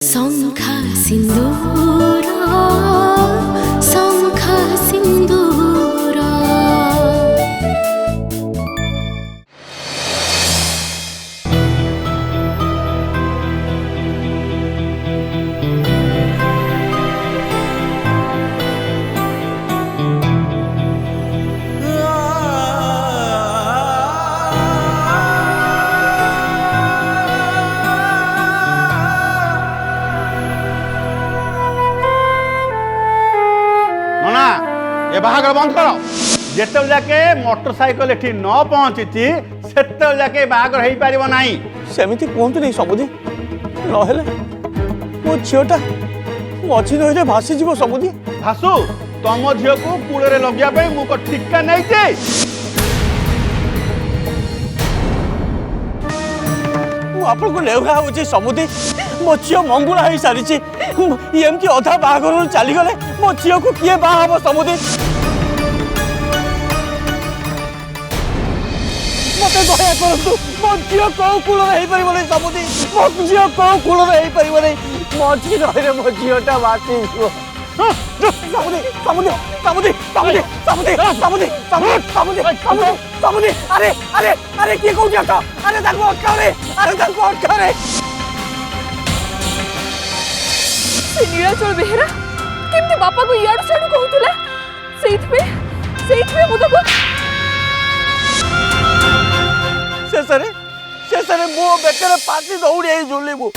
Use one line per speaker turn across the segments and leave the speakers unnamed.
शंखा सिंदूर शंखा सिंदूर
ये बाहागर बंद करो जिते जाके मोटरसाइकेल एठी न पहुंची से जाके बाहागर हो पार ना
सेमती कहतु नहीं सबुदी नहेले मो झीटा मझी नही भासीज सबुदी
भासु तुम झील को कूल लगे मुझे ठिका नहीं
आपको लेउहा हो सबुदी मो झी मंगुला हो सारी एमती अधा बाहागर चलीगले मो झी को किए बाहा सबुदी मत दया करतु मो झी कौ कूल हो सबुदी मो झी कौ कूल हो मझी नहे मो झीटा बासी सबुदी सबुदी सबुदी सबुदी सबुदी सबुदी सबुदी सबुदी सबुदी अरे अरे अरे किए कौन अरे अटका रे अरे अटका रे
नीलाचल बेहेरा केमती बापा को इयाडू सियाडू कहूला सेइथ में मुदको
शेषरे मो बेकर पासी दौड़ी आई झुलिबु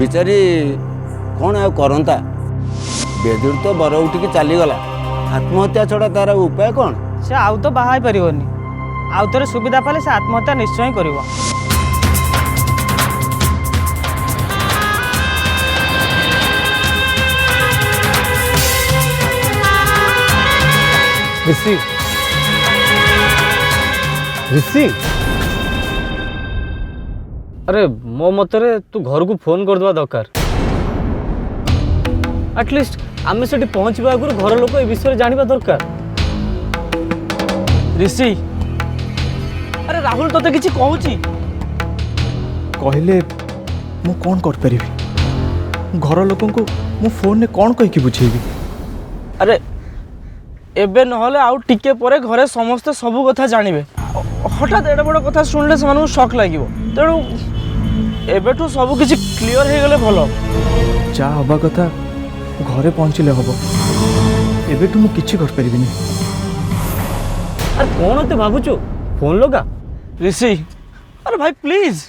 बिचारी कौन आ करता बेदुर तो बर उठिक चलीगला आत्महत्या छड़ा तार उपाय कौन
से आउ तो बाहा पारिबनी आउ थे सुविधा पाले से आत्महत्या निश्चय करिवो
ऋषि ऋषि अरे मो मतरे तू घर को फोन कर दवा दरकार एटलिस्ट आमे सेठी पहुंचबा आगु घर लोक ए विषय जानिबा दरकार
ऋषि अरे राहुल तोते किछि कहूची
कहले मु कौन कर परिबी घर लोक को मु फोन ने कौन कहि कि बुझेबी
अरे एबे नहले आउ टिके परे घरे समस्त सब कथा जानिबे हठात एडा बड़ कथा सुनले समान शॉक लागिवो तेणु एबेठू सब किछि क्लियर हे गले भलो
जा हवा कथा घरे पहुँचले हब एबेठू मु किछि कर परिबिनी
अरे कौन ते भाबुचु फोन लगा
ऋषि अरे भाई प्लीज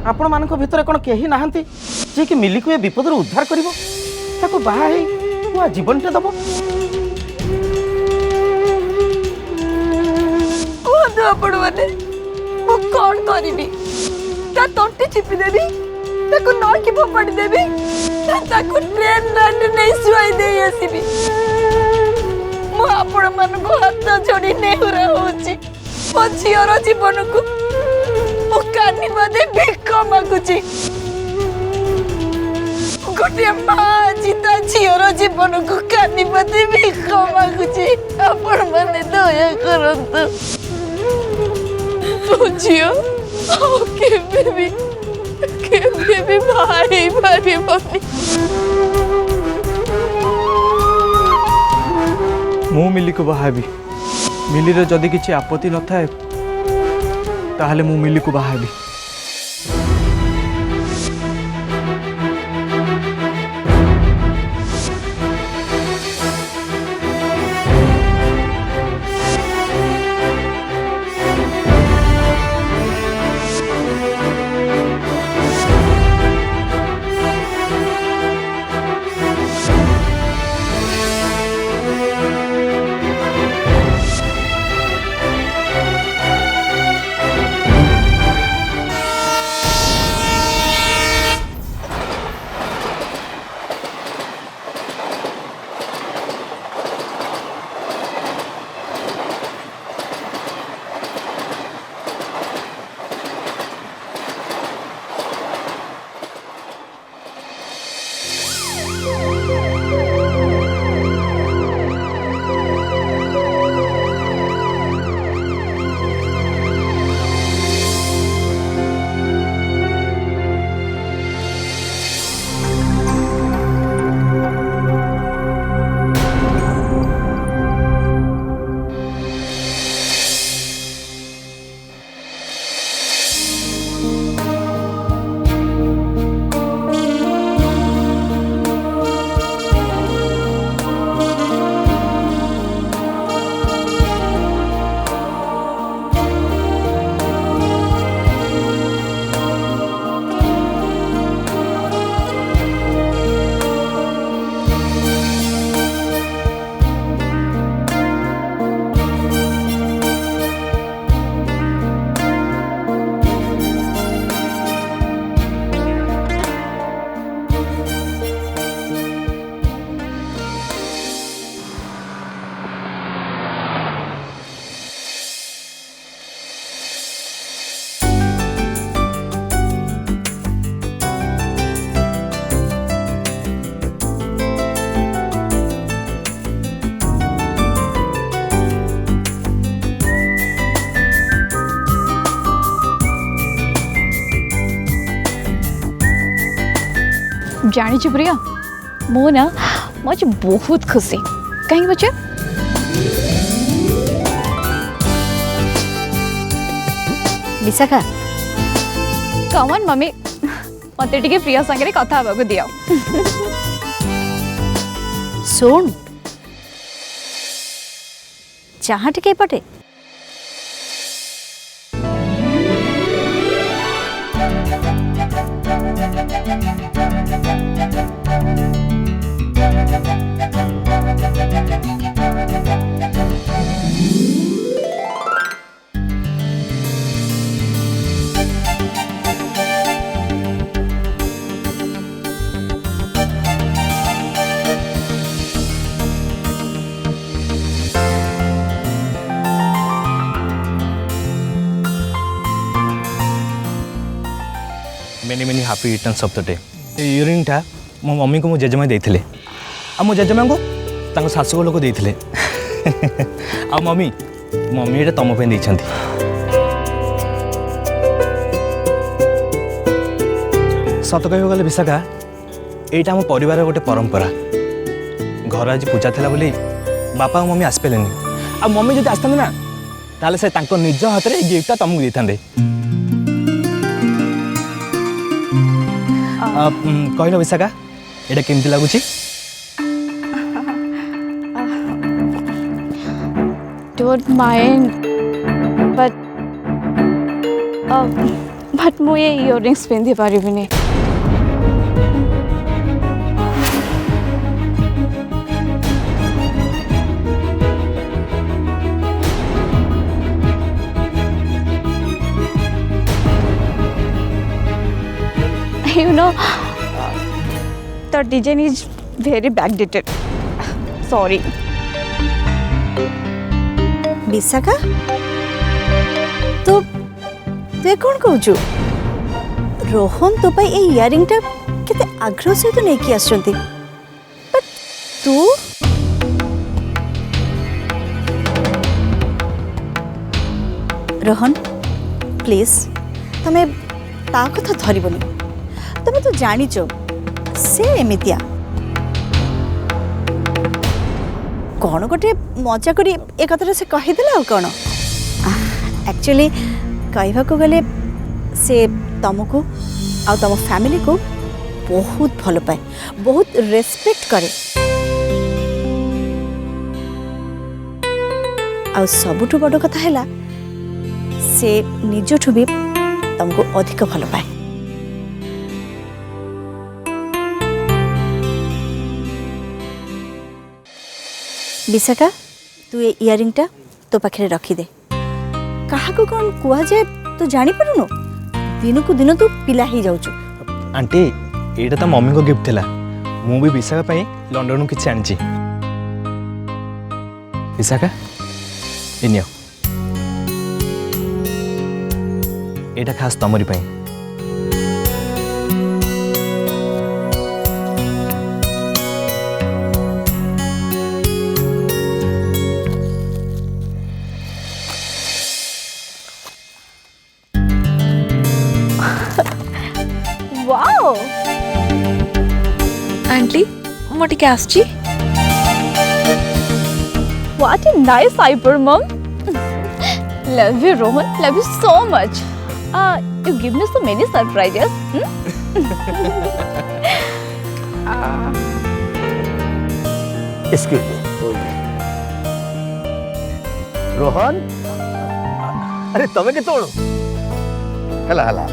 आपण मानक भितर कौन कहीं नहांती जे कि मिली को विपद उद्धार करिवो ताको बाहा हे नुआ जीवनटे दबो
आपण माने मु कोन करिबी ता तोंटी चिपी देबी ताको नय कि फोपाडी देबी ताको ट्रेन लाइन नै सुई दे आसीबी मु आपण मानको हाथ जोड़ी नेहुरा होची मो झियर जीवन को मु कानी बादे भिख मागुची गोटे माँ जिता झीर जीवन को कानी बादे भिख मागुची आपण माने दया करंतु तो झियो केबे भी भाई पारिबनी
मु मिली को बाहाबी मिली रे जदी किछि आपत्ति न थाए ताहले मु मिली को बाहाबी
जानी प्रिया मो ना मुझे बहुत खुशी कहीं बच्चे विशाखा कमन मम्मी मत टे प्रिया सागर कथा हवा दिया
सुन जहाँ टे पटे
many many happy returns of the day earring टा मो मम्मी को मो जेजेमा देथिले आ मो जेजेमा को तांको सासु लोक देथिले आ मम्मी मम्मी एटा तम पे दैछंती सत कहबो गले विशाखा एटा हम परिवार गोटे परंपरा घर आज पूजा थिला बोली बापा और मम्मी आसपेलेनी आ मम्मी जदि आसथांदे ना ताले से तांको निज हाथ रे गिफ्टटा तमको देथांदे कहल विशाखा एटा केमती लगुची
डोंट माइंड बट मु ये इयरिंग्स पिंधि पारिबिनी you know the design is very backdated sorry
Vishakha तो तु कौन कहू रोहन तो पाई ए इयरिंग टा केते आग्रह सहित नहीं कि आछंती बट तू रोहन प्लीज तमे ता कथा धरिबनी तमे तो जानिचो से एमितिया कौन गोटे मजा करी एक कथा से कहीदेला कौन एक्चुअली कहवा को गले से तुमको आ तुम फैमिली को बहुत भल पाए बहुत रेस्पेक्ट करे आ सबुठु बड़ कथा हैला से निजठु भी तुमको अधिक भल पाए विशाखा तू ये इयरिंग टा तो पाखे रखीदे क्या कौन कुआ जाए तू जानी पारुनु दिन को दिन तू पिला ही जाऊचु
आंटी एटा तो मम्मी को गिफ्ट थिला मु भी विशाखा पई लंडन नु किछ आनची विशाखा इनियो एटा खास तमरी पई
वाओ आंटी मोटी कैस्टी व्हाट अ नाइस आईब्रो मम love you Rohan love you so much you give me so many surprises
Excuse me Rohan अरे तमे के तोड़ हला हला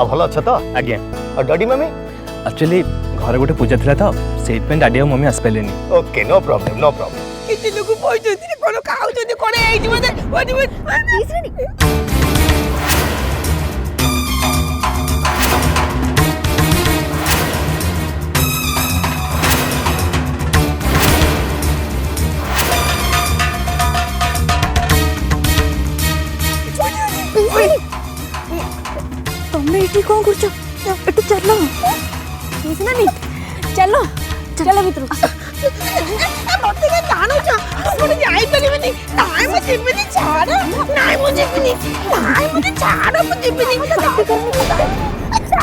अब भल अच्छा तो
आज्ञा
और डैडी मम्मी
एक्चुअली घर गोटे पूजा थिला तो सेट पे डैडी और मम्मी आस पेलेनी
okay no problem no problem
किछि लोग पहुंचोती कोन खाउचोती कोन एई जबे ओदी
तुमने ये कौन कर चलो चलो चलो भीतर
मते के जानो छ कोन जाई परिबनी नाइ मु जिबिनी छाड़ नाइ मु जिबिनी नाइ मु छाड़ मु जिबिनी अच्छा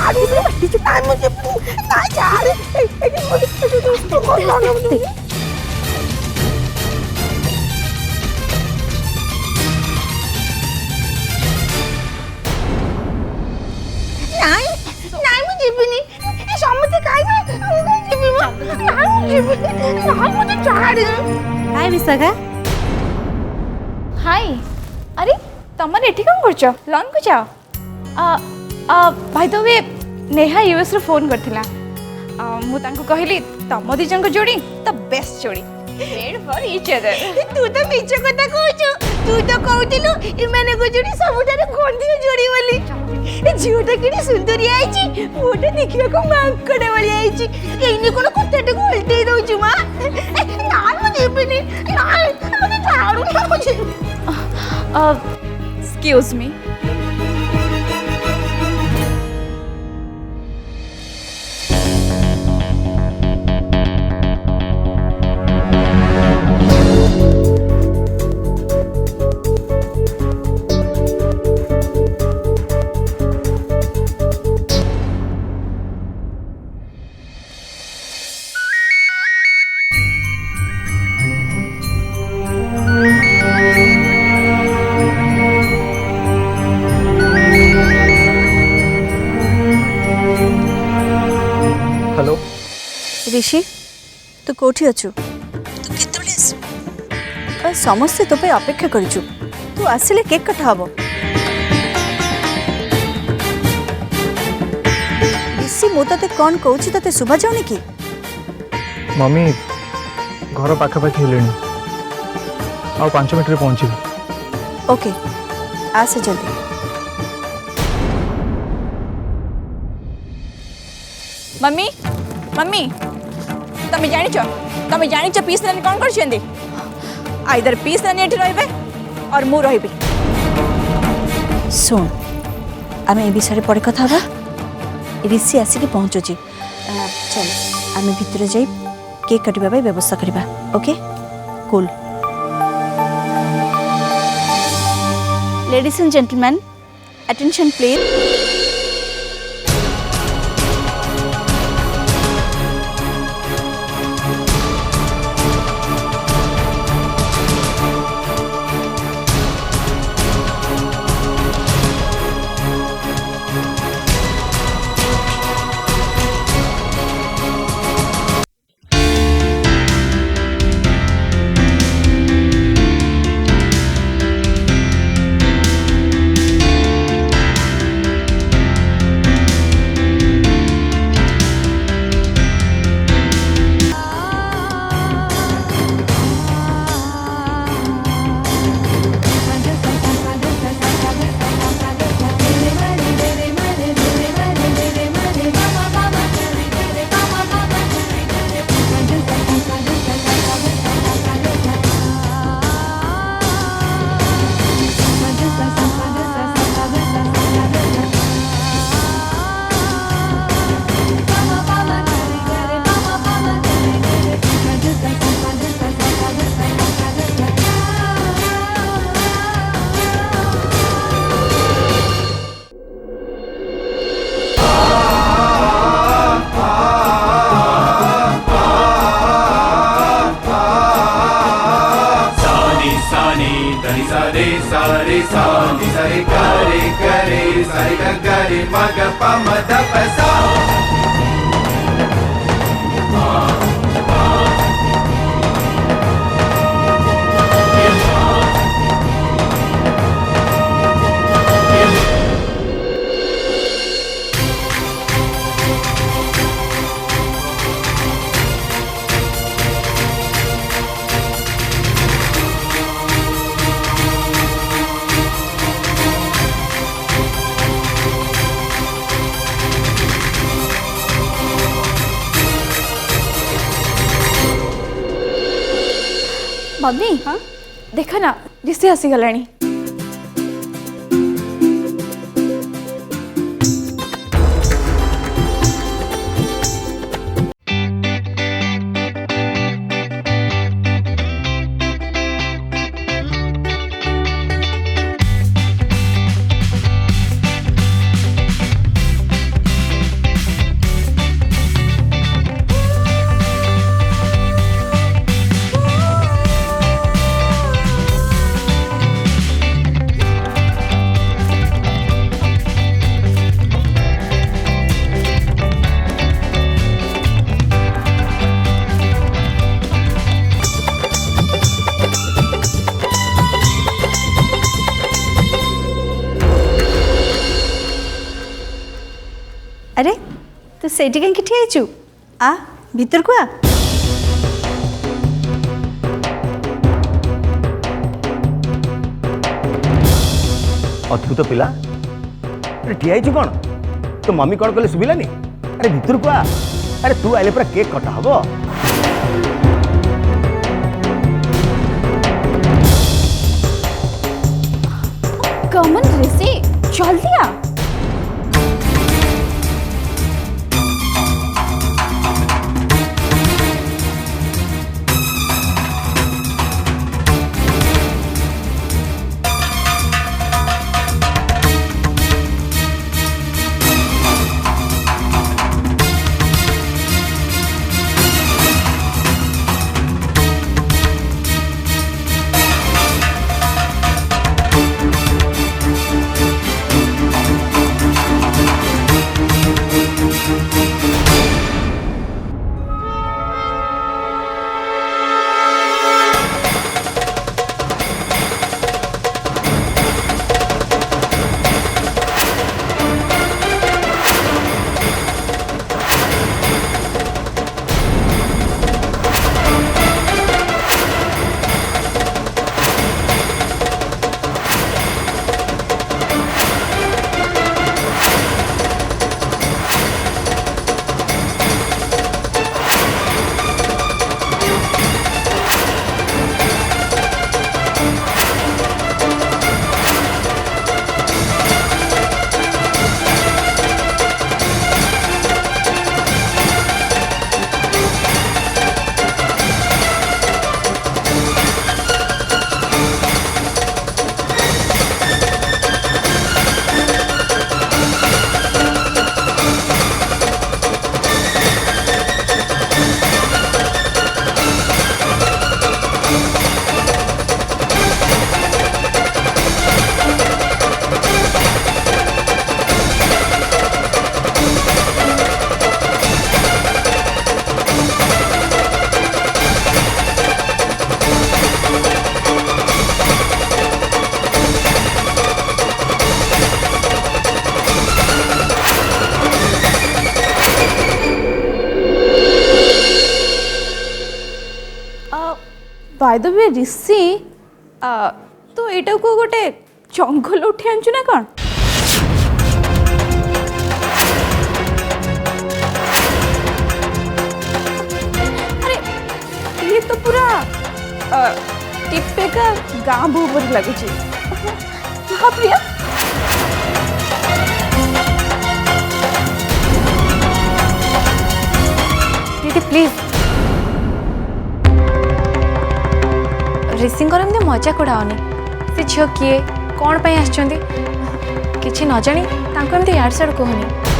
हाय विशाखा।
हाय अरे तमर एठी काम करछ लॉन को जाओ भाई तो वे नेहा यूएस रो फोन करथिला मु तांको कहली तम दी जंग जोड़ी द बेस्ट जोड़ी मेड फॉर ईच अदर।
तू तो मिछ कथा कहू तू तो कहतिलु इमाने को जोड़ी सबुठारे गंधी जोड़ी बोली झीवटा कि सुंदरी आईची मोटे देखिबा को मांकड़े वाली आईची एइने कोन कुत्ताटे को उल्टे दउछु मा ना मु जेबनी ना मते झाड़ू ना मुझे।
एक्सक्यूज मी
हेलो
ऋषि तू कोठी अछु तू केतबेले आसु समस्ते तो पे अपेक्षा करिछु तू आसिले केक कटा हबो। ऋषि मु तते कोन कहूछि तते सुबा जाउनी की
मम्मी घर पाखापाखि हेलेनी आ 5 मिनट रे पहुंची।
ओके आसे जल्दी।
मम्मी मम्मी तमे जानिଛ पीस रानी कौन करछेंदी आइदर पीस रानी एठी रहबे और मु रहबे।
सुन आम ए विषय पर कथा हबा ऋषि आसिक पहुँचुची चल आम भितर जाई केक काटिबा पाई व्यवस्था करबा। Okay cool. Ladies and gentleman attention please.
Mummy हाँ देखा ना ऋषि आसीगलाणी।
अरे तू सेठी कहीं ठिया हेचु आ भीतर को आ
अद्भुत पिला अरे ठिया हेचु कौन तो मम्मी कौन कहले सुबिलानी अरे भीतर को आ अरे तू आइले पूरा केक कटा हबो
कमन ऋषि जल्दी आ बाय द वे ऋषि तो एटा को गोटे जंगल उठी आंचु ना कौन अरे ये तो पूरा टिप्पे का गाँव भूपर लगुच हाँ प्रिया दीदी प्लीज ऋषिंकर एमती मजाक उड़ाओनी से झील किए कौन पाई आसछंती किछि न जानी तांको एमती यार साड़ कहनी